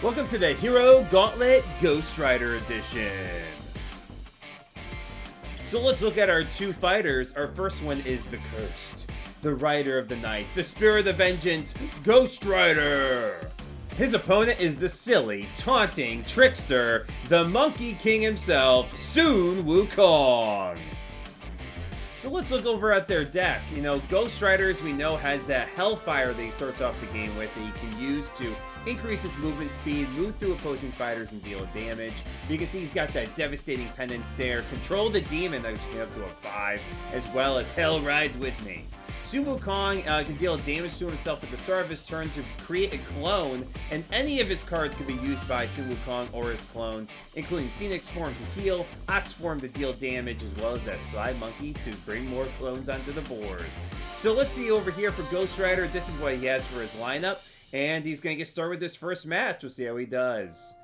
Welcome to the Hero Gauntlet Ghost Rider Edition. So let's look at our two fighters. Our first one is the Cursed, the Rider of the Night, the Spirit of Vengeance, Ghost Rider. His opponent is the silly, taunting Trickster, the Monkey King himself, Sun Wukong. So let's look over at their deck. You know, Ghost Riders, we know, has that Hellfire that he starts off the game with that he can use to increase his movement speed, move through opposing fighters, and deal damage. You can see he's got that devastating penance there, control the demon that can get up to a 5, as well as Hell Rides With Me. Sun Wukong can deal damage to himself at the start of his turn to create a clone, and any of his cards can be used by Sun Wukong or his clones, including Phoenix Form to heal, Ox Form to deal damage, as well as that Sly Monkey to bring more clones onto the board. So let's see over here for Ghost Rider. This is what he has for his lineup, and he's going to get started with this first match. We'll see how he does.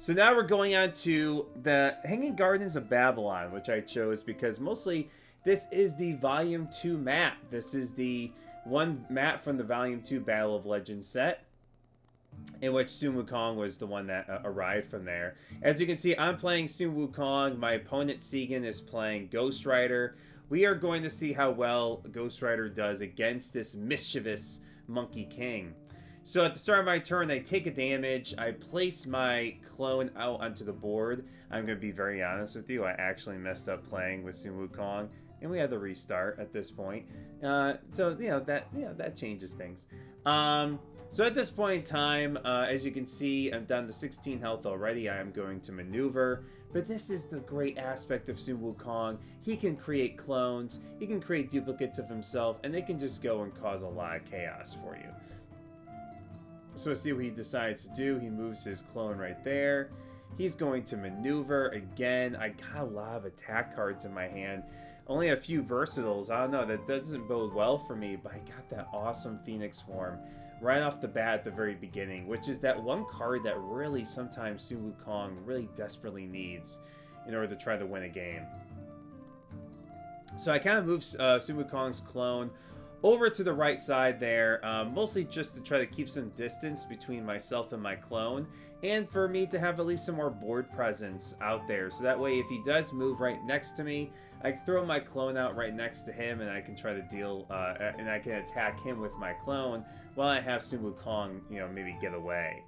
So now we're going on to the Hanging Gardens of Babylon, which I chose because mostly this is the Volume 2 map. This is the one map from the Volume 2 Battle of Legends set, in which Sun Wukong was the one that arrived from there. As you can see, I'm playing Sun Wukong. My opponent, Segan, is playing Ghost Rider. We are going to see how well Ghost Rider does against this mischievous Monkey King. So at the start of my turn, I take a damage. I place my clone out onto the board. I'm going to be very honest with you. I actually messed up playing with Sun Wukong, and we had to restart at this point. So that changes things. So at this point in time, as you can see, I'm down to 16 health already. I am going to maneuver. But this is the great aspect of Sun Wukong. He can create clones, he can create duplicates of himself, and they can just go and cause a lot of chaos for you. So let's see what he decides to do. He moves his clone right there. He's going to maneuver again. I got a lot of attack cards in my hand. Only a few versatiles. I don't know, that doesn't bode well for me, but I got that awesome Phoenix form right off the bat at the very beginning, which is that one card that really sometimes Sun Wukong really desperately needs in order to try to win a game. So I kind of moved Sun Wukong's clone over to the right side there, mostly just to try to keep some distance between myself and my clone, and for me to have at least some more board presence out there. So that way, if he does move right next to me, I can throw my clone out right next to him, and I can try to deal, and I can attack him with my clone, while I have Sun Wukong, maybe get away.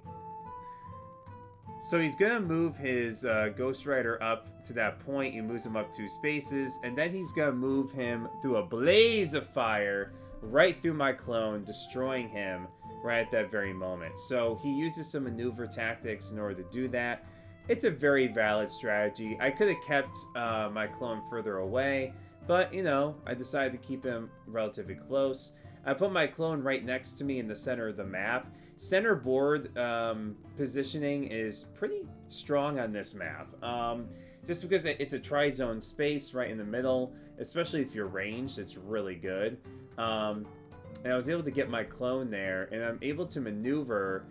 So he's going to move his Ghost Rider up to that point. He moves him up 2 spaces, and then he's going to move him through a blaze of fire right through my clone, destroying him right at that very moment. So he uses some maneuver tactics in order to do that. It's a very valid strategy. I could have kept my clone further away, but, I decided to keep him relatively close. I put my clone right next to me in the center of the map. Center board positioning is pretty strong on this map. Just because it's a tri-zone space right in the middle, especially if you're ranged, it's really good. And I was able to get my clone there, and I'm able to maneuver.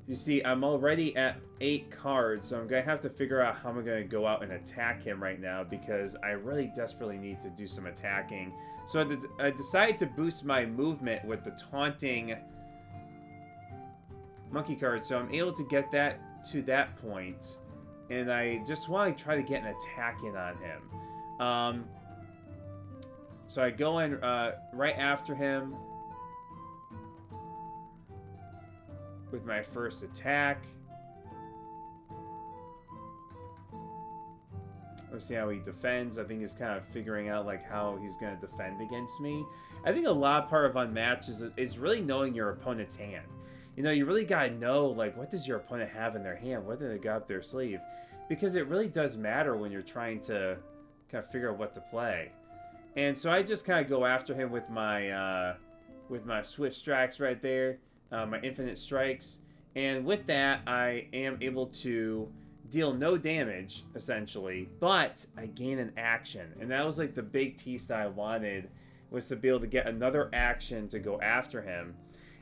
You see, I'm already at 8 cards, so I'm going to have to figure out how I'm going to go out and attack him right now, because I really desperately need to do some attacking. So I decided to boost my movement with the taunting monkey card, so I'm able to get that to that point, and I just want to try to get an attack in on him. So I go in right after him with my first attack. Let's see how he defends. I think he's kind of figuring out how he's going to defend against me. I think a lot part of Unmatched is really knowing your opponent's hand. You really got to know, what does your opponent have in their hand? What do they got up their sleeve? Because it really does matter when you're trying to kind of figure out what to play. And so I just kind of go after him with my Swift Strikes right there, my Infinite Strikes. And with that, I am able to deal no damage, essentially, but I gain an action. And that was the big piece that I wanted, was to be able to get another action to go after him.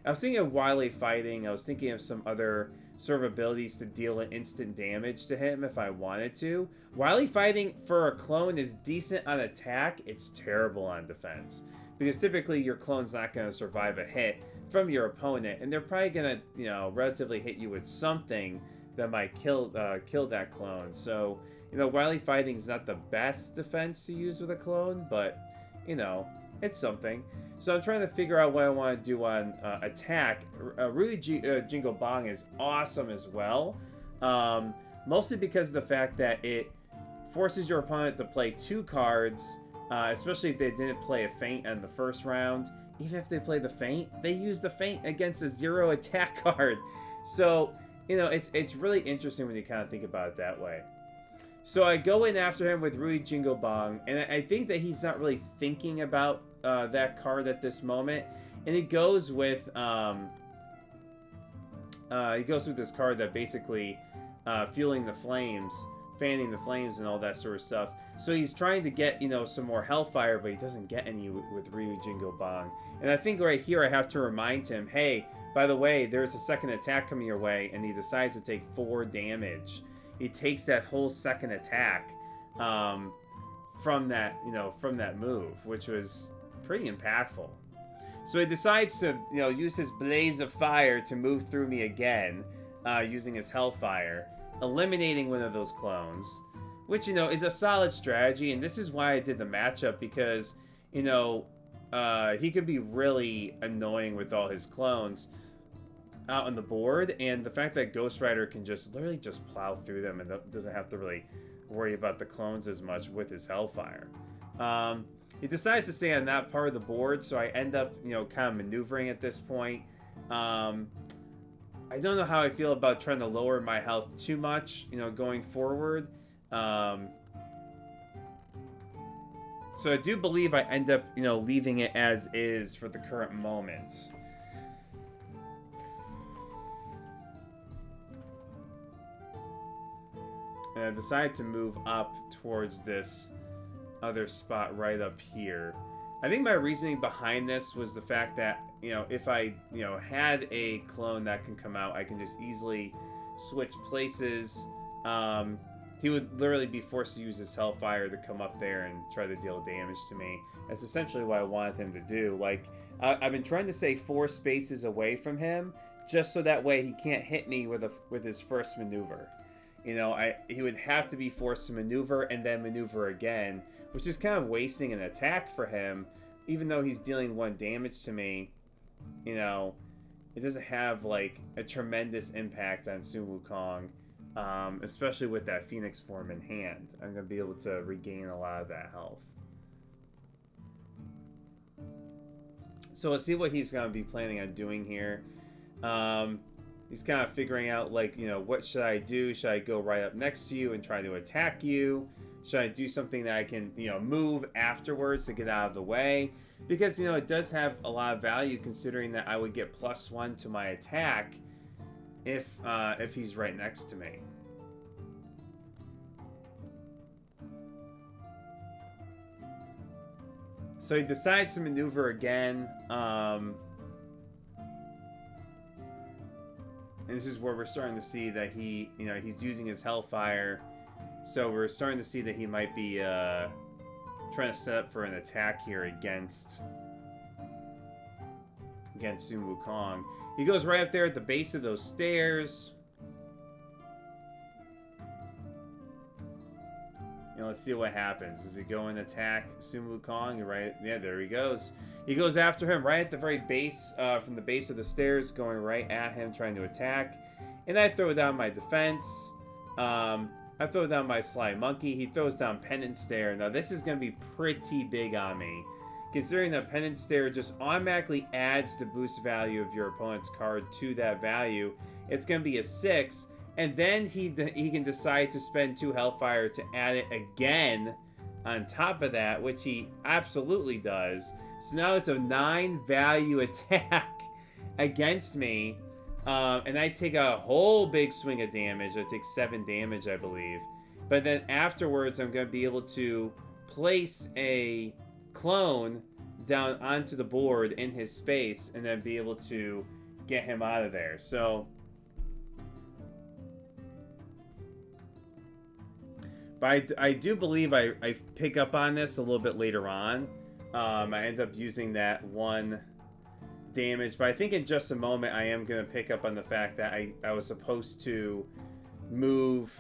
I was thinking of Wily Fighting. I was thinking of some other sort of abilities to deal an instant damage to him if I wanted to. Wily Fighting for a clone is decent on attack. It's terrible on defense, because typically your clone's not going to survive a hit from your opponent, and they're probably gonna, you know, relatively hit you with something that might kill that clone. So, you know, wily fighting is not the best defense to use with a clone, but, you know, it's something. So I'm trying to figure out what I want to do on attack. Jingo Bong is awesome as well, mostly because of the fact that it forces your opponent to play 2 cards, especially if they didn't play a feint on the first round. Even if they play the feint, they use the feint against a 0 attack card. So, you know, it's really interesting when you kind of think about it that way. So I go in after him with Rudy Jingo Bong, and I think that he's not really thinking about that card at this moment, and he goes with this card that basically fueling the flames, fanning the flames, and all that sort of stuff. So he's trying to get, you know, some more hellfire, but he doesn't get any with Ryu Jingo Bong. And I think right here I have to remind him, hey, by the way, there's a second attack coming your way, and he decides to take 4 damage. He takes that whole second attack from that, you know, from that move, which was pretty impactful. So he decides to, you know, use his blaze of fire to move through me again, using his hellfire, eliminating one of those clones, which, you know, is a solid strategy. And this is why I did the matchup, because, you know, he could be really annoying with all his clones out on the board, and the fact that Ghost Rider can just literally just plow through them and doesn't have to really worry about the clones as much with his hellfire. He decides to stay on that part of the board, so I end up, you know, kind of maneuvering at this point. I don't know how I feel about trying to lower my health too much, you know, going forward. So I do believe I end up, you know, leaving it as is for the current moment. And I decided to move up towards this other spot right up here. I think my reasoning behind this was the fact that, you know, if I, you know, had a clone that can come out, I can just easily switch places. He would literally be forced to use his hellfire to come up there and try to deal damage to me. That's essentially what I wanted him to do. Like, I've been trying to stay 4 spaces away from him, just so that way he can't hit me with his first maneuver. You know, he would have to be forced to maneuver and then maneuver again, which is kind of wasting an attack for him. Even though he's dealing 1 damage to me, you know, it doesn't have, like, a tremendous impact on Sun Wukong, especially with that Phoenix form in hand. I'm going to be able to regain a lot of that health. So let's see what he's going to be planning on doing here. He's kind of figuring out, like, you know, what should I do? Should I go right up next to you and try to attack you? Should I do something that I can, you know, move afterwards to get out of the way? Because, you know, it does have a lot of value considering that I would get +1 to my attack if he's right next to me. So he decides to maneuver again. And this is where we're starting to see that he, you know, he's using his hellfire. So we're starting to see that he might be trying to set up for an attack here against Sun Wukong. He goes right up there at the base of those stairs. You know, let's see what happens. Does he go and attack Sun Wukong? Right? Yeah, there he goes. He goes after him right at the very base, from the base of the stairs, going right at him, trying to attack. And I throw down my defense. I throw down my Sly Monkey. He throws down Penance Stare. Now, this is going to be pretty big on me, considering that Penance Stare just automatically adds the boost value of your opponent's card to that value. It's going to be a 6, and then he can decide to spend 2 Hellfire to add it again on top of that, which he absolutely does. So now it's a 9 value attack against me. And I take a whole big swing of damage. I take 7 damage, I believe. But then afterwards, I'm going to be able to place a clone down onto the board in his space and then be able to get him out of there. So, but I do believe I pick up on this a little bit later on. I end up using that one damage, but I think in just a moment I am going to pick up on the fact that I was supposed to move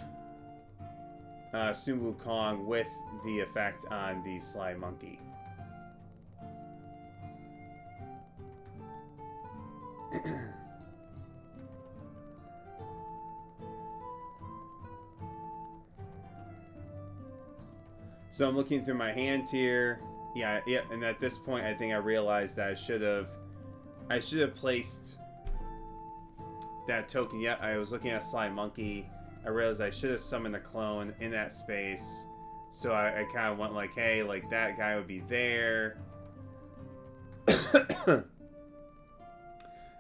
Sun Wukong with the effect on the Sly Monkey. So I'm looking through my hand here. Yeah, and at this point I think I realized that I should have placed that token. Yeah, I was looking at Sly Monkey. I realized I should have summoned a clone in that space. So I kind of went like, hey, like that guy would be there.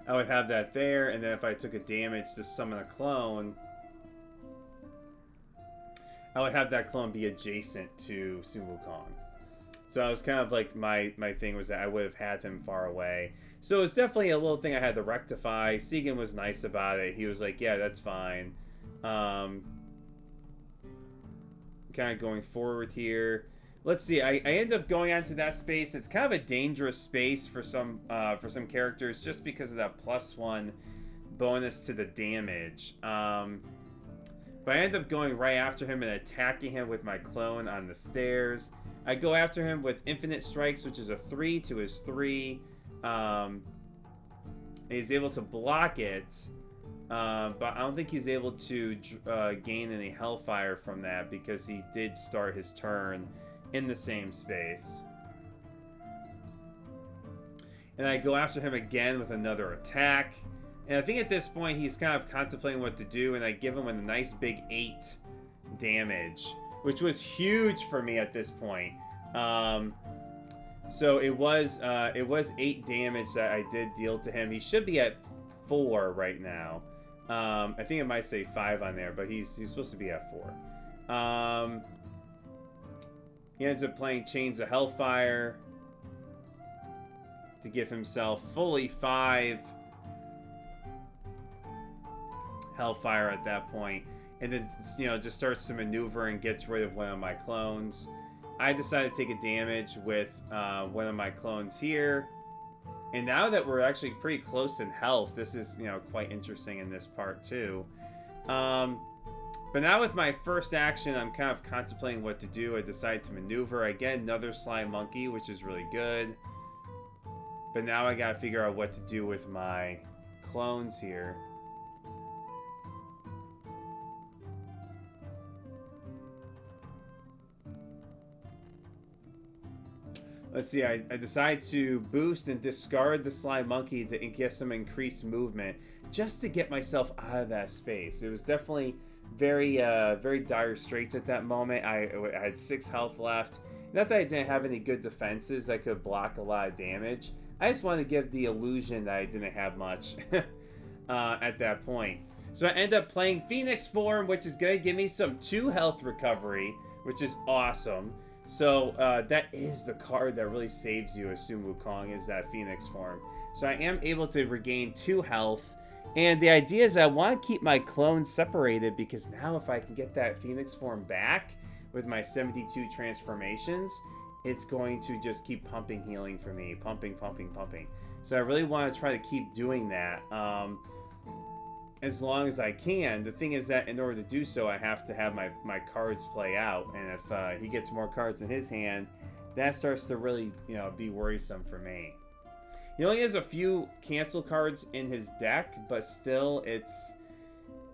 I would have that there, and then if I took a damage to summon a clone, I would have that clone be adjacent to Sun Wukong. So I was kind of like, my thing was that I would have had him far away. So it was definitely a little thing I had to rectify. Segan was nice about it. He was like, yeah, that's fine. Kind of going forward here. Let's see. I end up going onto that space. It's kind of a dangerous space for some characters just because of that +1 bonus to the damage. But I end up going right after him and attacking him with my clone on the stairs. I go after him with Infinite Strikes, which is a 3 to his 3. He's able to block it, but I don't think he's able to gain any Hellfire from that because he did start his turn in the same space. And I go after him again with another attack. And I think at this point he's kind of contemplating what to do, and I give him a nice big 8 damage, which was huge for me at this point. So it was 8 damage that I did deal to him. He should be at 4 right now. I think it might say 5 on there, but he's supposed to be at 4. He ends up playing Chains of Hellfire to give himself fully 5 Hellfire at that point, and then, you know, just starts to maneuver and gets rid of one of my clones. I decided to take a damage with one of my clones here, and now that we're actually pretty close in health, this is, you know, quite interesting in this part too. But now with my first action, I'm kind of contemplating what to do. I decide to maneuver. I get another Sly Monkey, which is really good. But now I gotta figure out what to do with my clones here. Let's see, I decide to boost and discard the Sly Monkey to get some increased movement, just to get myself out of that space. It was definitely very dire straits at that moment. I had 6 health left. Not that I didn't have any good defenses that could block a lot of damage. I just wanted to give the illusion that I didn't have much at that point. So I end up playing Phoenix form, which is going to give me some 2 health recovery, which is awesome. So that is the card that really saves you as Sun Wukong, is that Phoenix form. So I am able to regain 2 health. And the idea is I want to keep my clones separated, because now if I can get that Phoenix form back with my 72 transformations, it's going to just keep pumping healing for me. Pumping. So I really want to try to keep doing that as long as I can. The thing is that in order to do so, I have to have my cards play out. And if he gets more cards in his hand, that starts to really, you know, be worrisome for me. He only has a few cancel cards in his deck, but still, it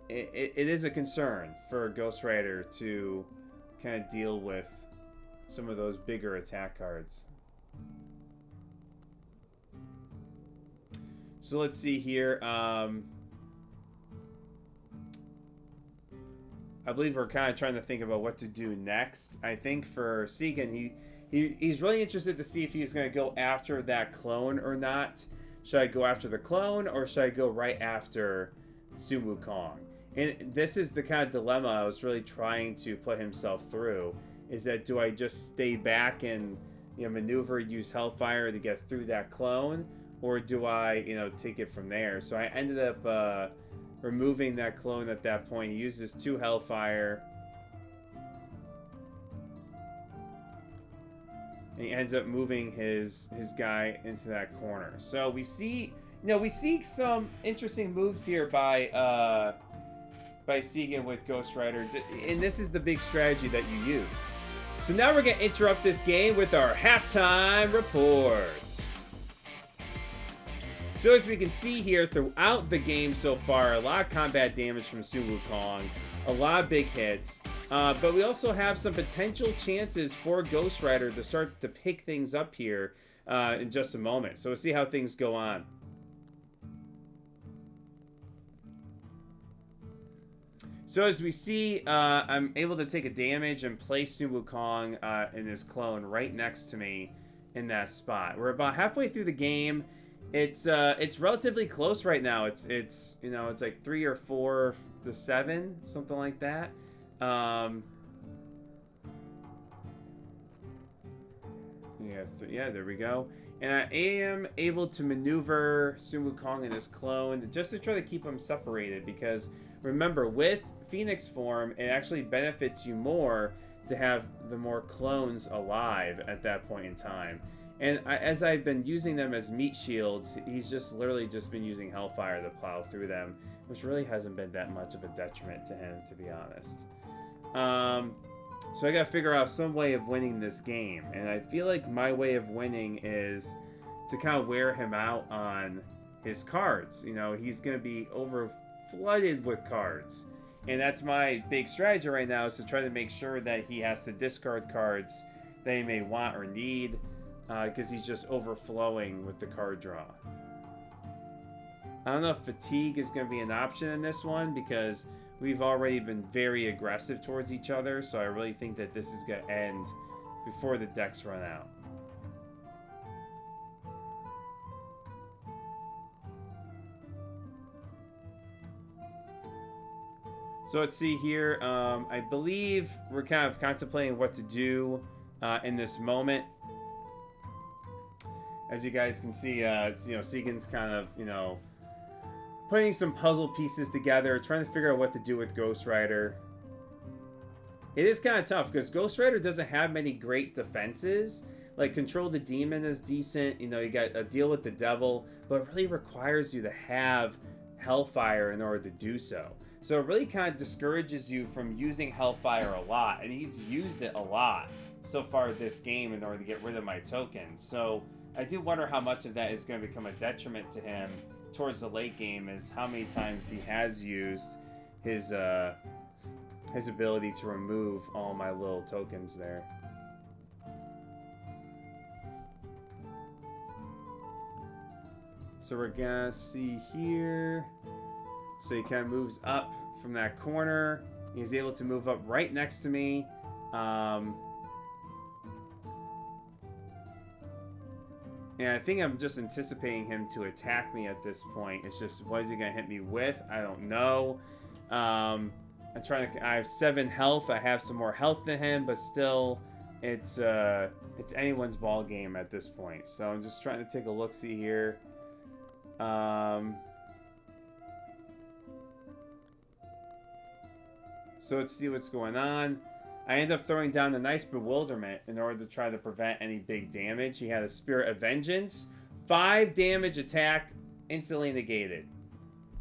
is a concern for Ghost Rider to kind of deal with some of those bigger attack cards. So let's see here. I believe we're kind of trying to think about what to do next. I think for Segan, he's really interested to see if he's going to go after that clone or not. Should I go after the clone, or should I go right after Sun Wukong? And this is the kind of dilemma I was really trying to put himself through, is that do I just stay back and, you know, maneuver, use Hellfire to get through that clone, or do I, you know, take it from there? So I ended up removing that clone at that point. He uses 2 Hellfire. And he ends up moving his guy into that corner. So we see, we see some interesting moves here by Segan with Ghost Rider, and this is the big strategy that you use. So now we're gonna interrupt this game with our halftime reports. So as we can see here throughout the game so far, a lot of combat damage from Wukong, a lot of big hits. But we also have some potential chances for Ghost Rider to start to pick things up here in just a moment. So we'll see how things go on. So as we see, I'm able to take a damage and place Wukong and his clone right next to me in that spot. We're about halfway through the game. It's relatively close right now. It's like 3 or 4 to 7, something like that. Yeah, there we go. And I am able to maneuver Wukong and his clone just to try to keep them separated, because remember, with Phoenix form, it actually benefits you more to have the more clones alive at that point in time. And as I've been using them as meat shields, he's just literally just been using Hellfire to plow through them, which really hasn't been that much of a detriment to him, to be honest. So I gotta figure out some way of winning this game, and I feel like my way of winning is to kind of wear him out on his cards. He's gonna be over flooded with cards, and that's my big strategy right now, is to try to make sure that he has to discard cards that he may want or need, because he's just overflowing with the card draw. I don't know if fatigue is going to be an option in this one, because we've already been very aggressive towards each other, so I really think that this is going to end before the decks run out. So let's see here. I believe we're kind of contemplating what to do in this moment. As you guys can see, Segan's kind of, putting some puzzle pieces together, trying to figure out what to do with Ghost Rider. It is kind of tough, because Ghost Rider doesn't have many great defenses. Like, Control the Demon is decent. You got a Deal with the Devil, but it really requires you to have Hellfire in order to do so. So it really kind of discourages you from using Hellfire a lot, and he's used it a lot so far this game in order to get rid of my tokens. So I do wonder how much of that is going to become a detriment to him towards the late game, is how many times he has used his ability to remove all my little tokens there. So we're gonna see here. So he kind of moves up from that corner. He's able to move up right next to me. And I think I'm just anticipating him to attack me at this point. It's just, what is he going to hit me with? I don't know. I have 7 health. I have some more health than him, but still, it's anyone's ball game at this point. So I'm just trying to take a look-see here. So let's see what's going on. I end up throwing down a nice Bewilderment in order to try to prevent any big damage. He had a Spirit of Vengeance. 5 damage attack, instantly negated.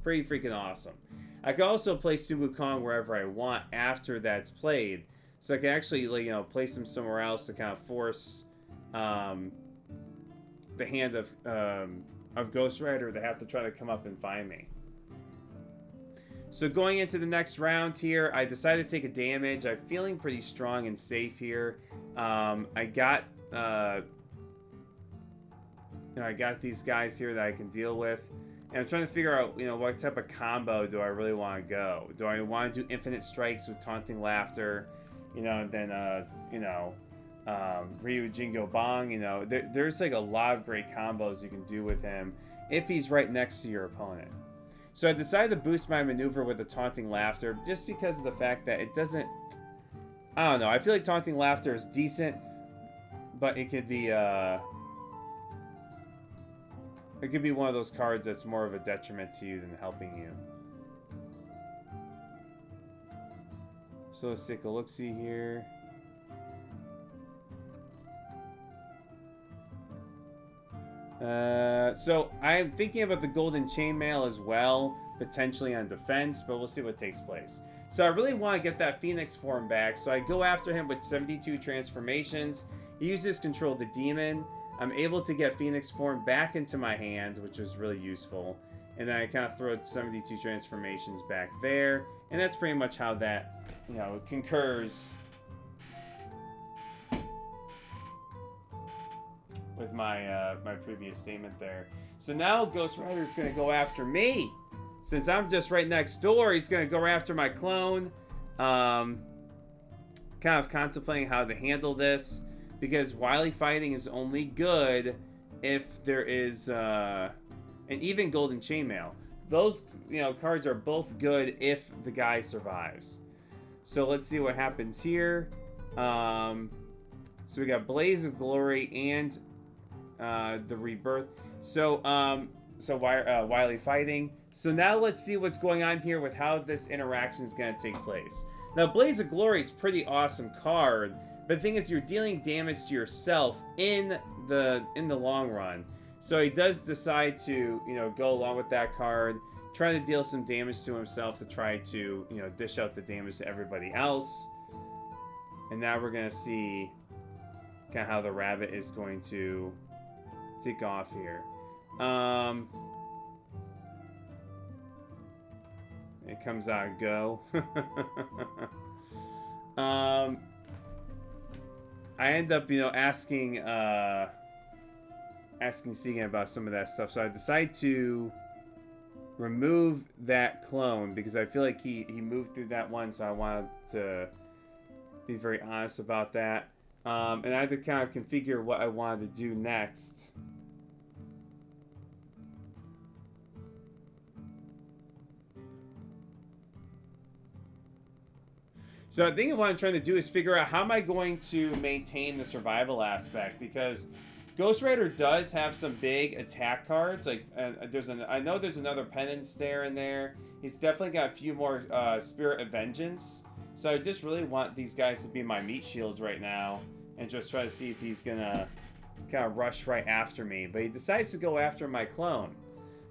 Pretty freaking awesome. I can also place Wukong wherever I want after that's played. So I can actually, place him somewhere else to kind of force the hand of Ghost Rider to have to try to come up and find me. So going into the next round here, I decided to take a damage. I'm feeling pretty strong and safe here. I got these guys here that I can deal with. And I'm trying to figure out, what type of combo do I really want to go? Do I want to do Infinite Strikes with Taunting Laughter? And then, Ryu Jingo Bong? There's like a lot of great combos you can do with him if he's right next to your opponent. So I decided to boost my maneuver with the Taunting Laughter just because of the fact that it doesn't... I don't know. I feel like Taunting Laughter is decent, but it could be one of those cards that's more of a detriment to you than helping you. So let's take a look-see here. So I'm thinking about the golden chainmail as well, potentially on defense, but we'll see what takes place. So I really want to get that Phoenix form back, so I go after him with 72 transformations. He uses Control the Demon. I'm able to get Phoenix form back into my hand, which was really useful. And then I kind of throw 72 transformations back there. And that's pretty much how that, concurs with my my previous statement there. So now Ghost Rider is going to go after me. Since I'm just right next door, he's going to go after my clone. Kind of contemplating how to handle this. Because wily fighting is only good if there is... and even Golden Chainmail. Those cards are both good if the guy survives. So let's see what happens here. So we got Blaze of Glory and the Rebirth. So wily fighting. So now let's see what's going on here with how this interaction is going to take place. Now Blaze of Glory is a pretty awesome card, but the thing is you're dealing damage to yourself in the long run. So he does decide to go along with that card, try to deal some damage to himself to try to dish out the damage to everybody else. And now we're going to see kind of how the rabbit is going to take off here. It comes out go. I end up, asking Segan about some of that stuff. So I decide to remove that clone because I feel like he moved through that one. So I wanted to be very honest about that. And I had to kind of configure what I wanted to do next. So I think what I'm trying to do is figure out how am I going to maintain the survival aspect, because Ghost Rider does have some big attack cards. Like I know there's another Penance there and there. He's definitely got a few more Spirit of Vengeance. So I just really want these guys to be my meat shields right now and just try to see if he's gonna kind of rush right after me. But he decides to go after my clone,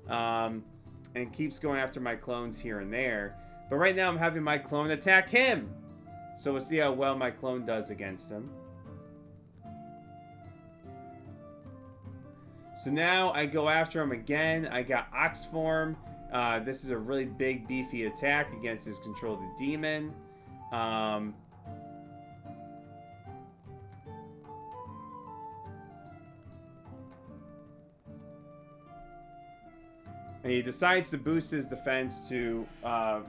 and keeps going after my clones here and there. But right now I'm having my clone attack him. So we'll see how well my clone does against him. So now I go after him again. I got Ox Form. This is a really big, beefy attack against his Control the Demon. And he decides to boost his defense to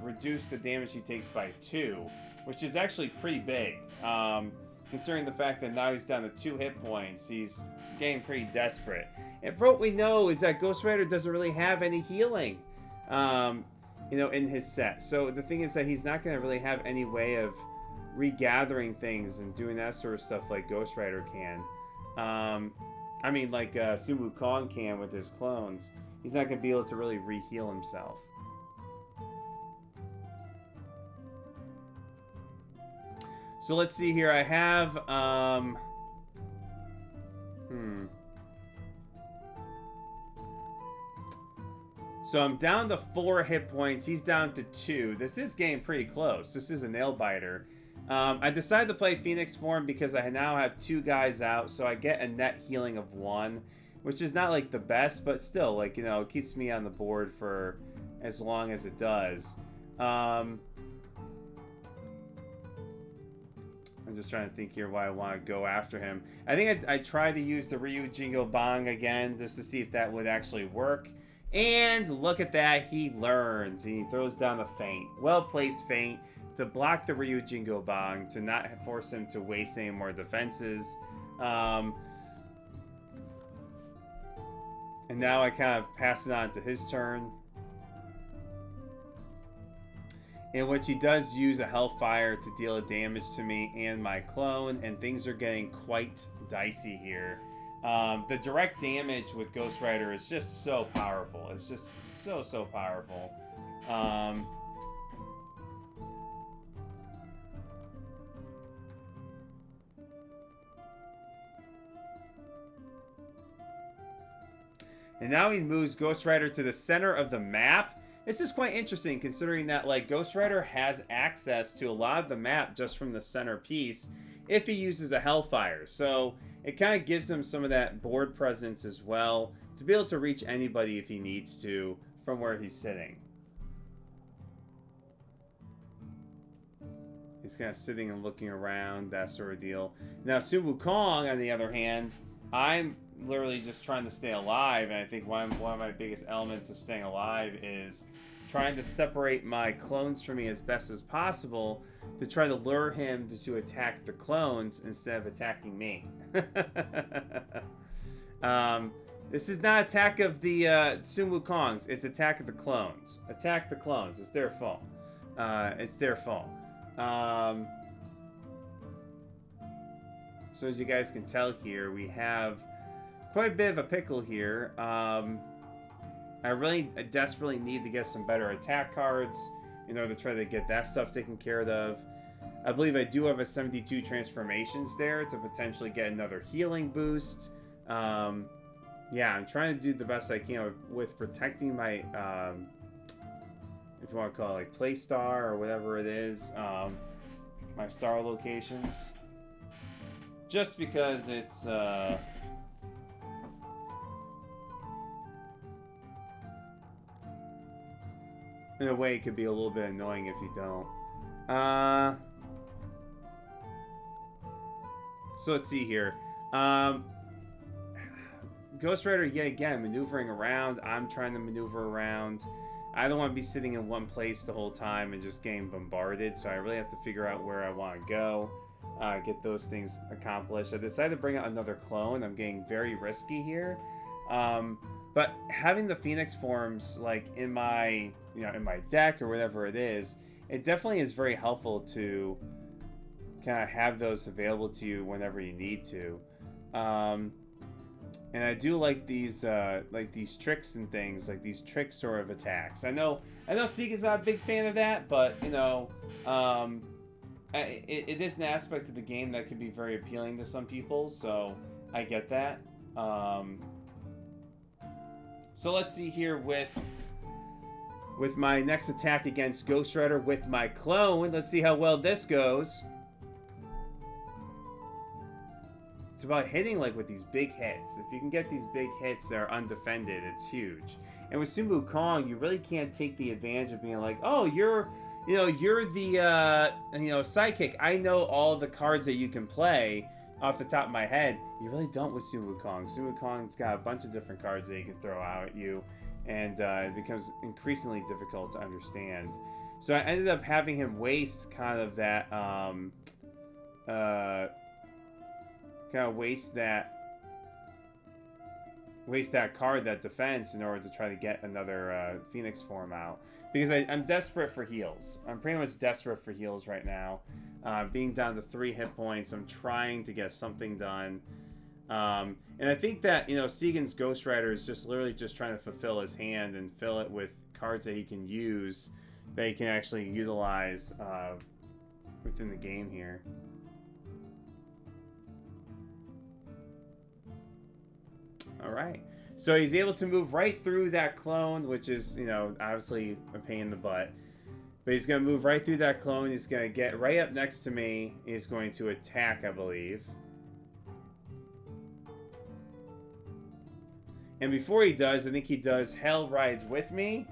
reduce the damage he takes by 2, which is actually pretty big. Considering the fact that now he's down to 2 hit points, he's getting pretty desperate. And for what we know is that Ghost Rider doesn't really have any healing, in his set. So the thing is that he's not going to really have any way of regathering things and doing that sort of stuff like Ghost Rider can. Like Wukong can with his clones. He's not going to be able to really re-heal himself. So let's see here. I have, So I'm down to 4 hit points. He's down to 2. This is getting pretty close. This is a nail biter. I decided to play Phoenix form because I now have 2 guys out, so I get a net healing of 1, which is not like the best, but still, it keeps me on the board for as long as it does. I'm just trying to think here why I want to go after him. I think I tried to use the Ryu Jingo Bang again just to see if that would actually work. And look at that, he learns. He throws down a feint. Well-placed feint to block the Ryu Jingo Bang, to not force him to waste any more defenses. And now I kind of pass it on to his turn, in which he does use a Hellfire to deal damage to me and my clone, and things are getting quite dicey here. The direct damage with Ghost Rider is just so powerful. It's just so powerful. And now he moves Ghost Rider to the center of the map. This is quite interesting considering that like Ghost Rider has access to a lot of the map just from the center piece if he uses a Hellfire. So it kind of gives him some of that board presence as well to be able to reach anybody if he needs to from where he's sitting. He's kind of sitting and looking around, that sort of deal. Now, Sun Wukong, on the other hand, I'm literally just trying to stay alive, and I think one of my biggest elements of staying alive is trying to separate my clones from me as best as possible to try to lure him to attack the clones instead of attacking me. This is not attack of the Sun Wukongs, it's attack of the clones. Attack the clones, it's their fault. It's their fault. So as you guys can tell here, we have quite a bit of a pickle here. I really desperately need to get some better attack cards in order to try to get that stuff taken care of. I believe I do have a 72 transformations there to potentially get another healing boost. Yeah, I'm trying to do the best I can with protecting my, if you want to call it like play star or whatever it is, my star locations. Just because it's, in a way, it could be a little bit annoying if you don't. So let's see here. Ghost Rider, yet again, maneuvering around. I'm trying to maneuver around. I don't want to be sitting in one place the whole time and just getting bombarded, so I really have to figure out where I want to go, get those things accomplished. I decided to bring out another clone. I'm getting very risky here. But having the Phoenix forms, like, in my, in my deck or whatever it is, it definitely is very helpful to kind of have those available to you whenever you need to. And I do like these tricks and things, like these trick sort of attacks. I know Seaga's not a big fan of that, but it is an aspect of the game that can be very appealing to some people, so I get that. So let's see here with my next attack against Ghost Rider with my clone. Let's see how well this goes. It's about hitting like with these big hits. If you can get these big hits that are undefended, it's huge. And with Sun Wukong, you really can't take the advantage of being like, oh, you're the sidekick. I know all the cards that you can play off the top of my head. You really don't with Sun Wukong. Sun Wukong's got a bunch of different cards that he can throw out at you, and it becomes increasingly difficult to understand. So I ended up having him waste kind of that waste that card, that defense, in order to try to get another Phoenix form out. Because I'm desperate for heals. I'm pretty much desperate for heals right now. Being down to 3 hit points, I'm trying to get something done. And I think that, Segan's Ghost Rider is just literally just trying to fulfill his hand and fill it with cards that he can use, that he can actually utilize within the game here. Alright, so he's able to move right through that clone, which is, obviously a pain in the butt. But he's going to move right through that clone. He's going to get right up next to me. He's going to attack, I believe. And before he does, I think he does Hell Rides with me,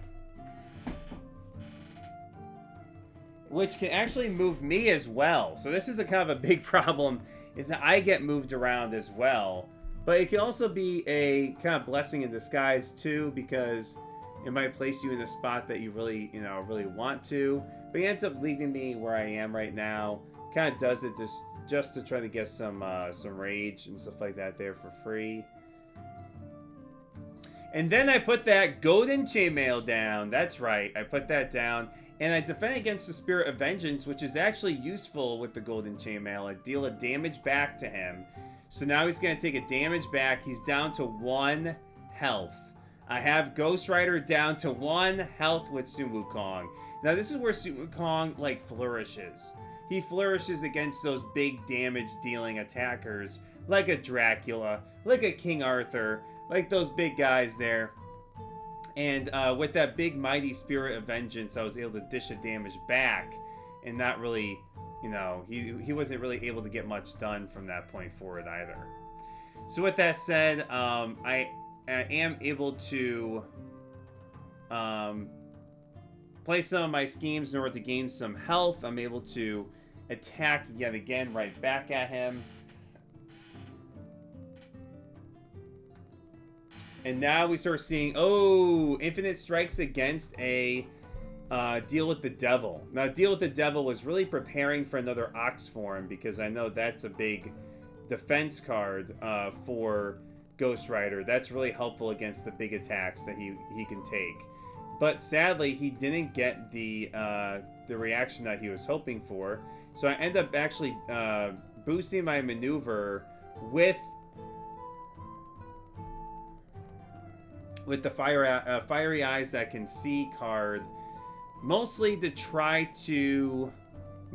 which can actually move me as well. So this is a kind of a big problem, is that I get moved around as well. But it can also be a kind of blessing in disguise too, because it might place you in a spot that you really, really want to. But he ends up leaving me where I am right now. Kind of does it just to try to get some rage and stuff like that there for free. And then I put that Golden Chainmail down. That's right, I put that down. And I defend against the Spirit of Vengeance, which is actually useful with the Golden Chainmail. I deal a damage back to him. So now he's going to take a damage back. He's down to 1 health. I have Ghost Rider down to 1 health with Sun Wukong. Now this is where Sun Wukong, like, flourishes. He flourishes against those big damage dealing attackers, like a Dracula, like a King Arthur, like those big guys there. And with that big mighty Spirit of Vengeance, I was able to dish a damage back, and not really, you know, he wasn't really able to get much done from that point forward either. So with that said, I am able to play some of my schemes in order to gain some health. I'm able to attack yet again right back at him. And now we start seeing, oh, infinite strikes against a Deal with the Devil. Now, Deal with the Devil was really preparing for another Ox form, because I know that's a big defense card for Ghost Rider. That's really helpful against the big attacks that he can take. But sadly, he didn't get the reaction that he was hoping for. So I end up actually boosting my maneuver with the Fiery Eyes That Can See card, mostly to try to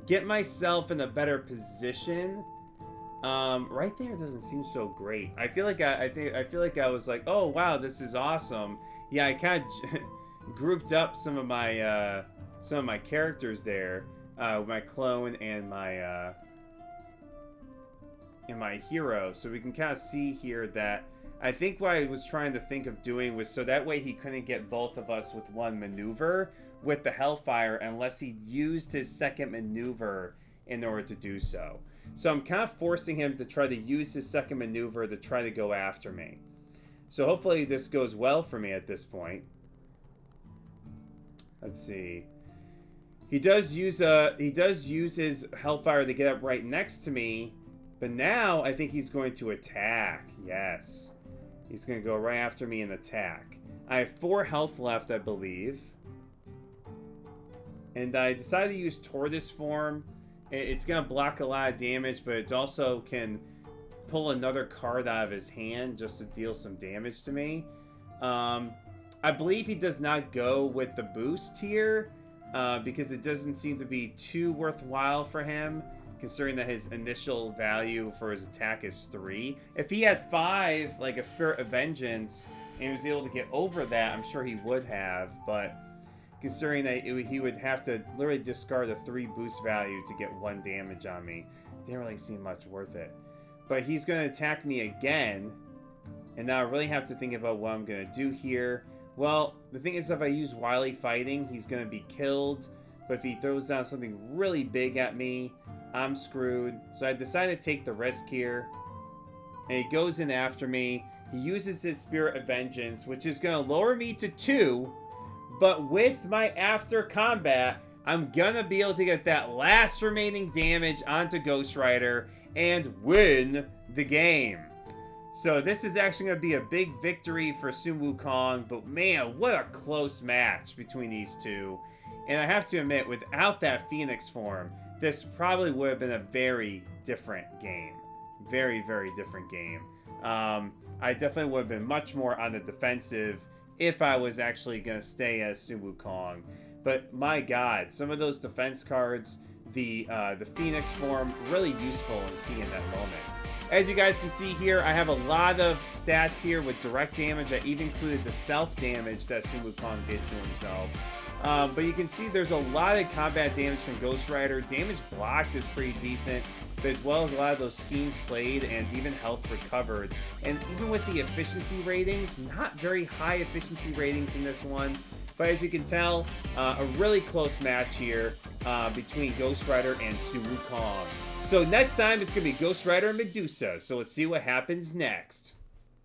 get myself in a better position. Right there doesn't seem so great. I feel like I feel like I was like, oh wow, this is awesome. Yeah, I kind of grouped up some of my characters there, my clone and my hero. So we can kind of see here that I think what I was trying to think of doing was so that way he couldn't get both of us with one maneuver with the Hellfire unless he used his second maneuver in order to do so. So I'm kind of forcing him to try to use his second maneuver to try to go after me. So hopefully this goes well for me at this point. Let's see. He does use his Hellfire to get up right next to me, but now I think he's going to attack. Yes. He's going to go right after me and attack. I have 4 health left, I believe. And I decided to use Tortoise form. It's going to block a lot of damage, but it also can pull another card out of his hand just to deal some damage to me. I believe he does not go with the boost here because it doesn't seem to be too worthwhile for him, considering that his initial value for his attack is 3. If he had 5, like a Spirit of Vengeance, and he was able to get over that, I'm sure he would have, but considering that he would have to literally discard a 3 boost value to get 1 damage on me, didn't really seem much worth it. But he's going to attack me again, and now I really have to think about what I'm going to do here. Well, the thing is, if I use Wily Fighting, he's going to be killed, but if he throws down something really big at me, I'm screwed. So I decided to take the risk here. And he goes in after me. He uses his Spirit of Vengeance, which is going to lower me to 2. But with my after combat, I'm going to be able to get that last remaining damage onto Ghost Rider and win the game. So this is actually going to be a big victory for Sun Wukong. But man, what a close match between these two. And I have to admit, without that Phoenix form, this probably would have been a very different game. Very, very different game. I definitely would have been much more on the defensive if I was actually going to stay as Sun Wukong. But my god, some of those defense cards, the Phoenix form, really useful and key in that moment. As you guys can see here, I have a lot of stats here with direct damage. I even included the self-damage that Sun Wukong did to himself. But you can see there's a lot of combat damage from Ghost Rider. Damage blocked is pretty decent, but as well as a lot of those schemes played and even health recovered. And even with the efficiency ratings, not very high efficiency ratings in this one. But as you can tell, a really close match here between Ghost Rider and Sun Wukong. So next time it's going to be Ghost Rider and Medusa. So let's see what happens next.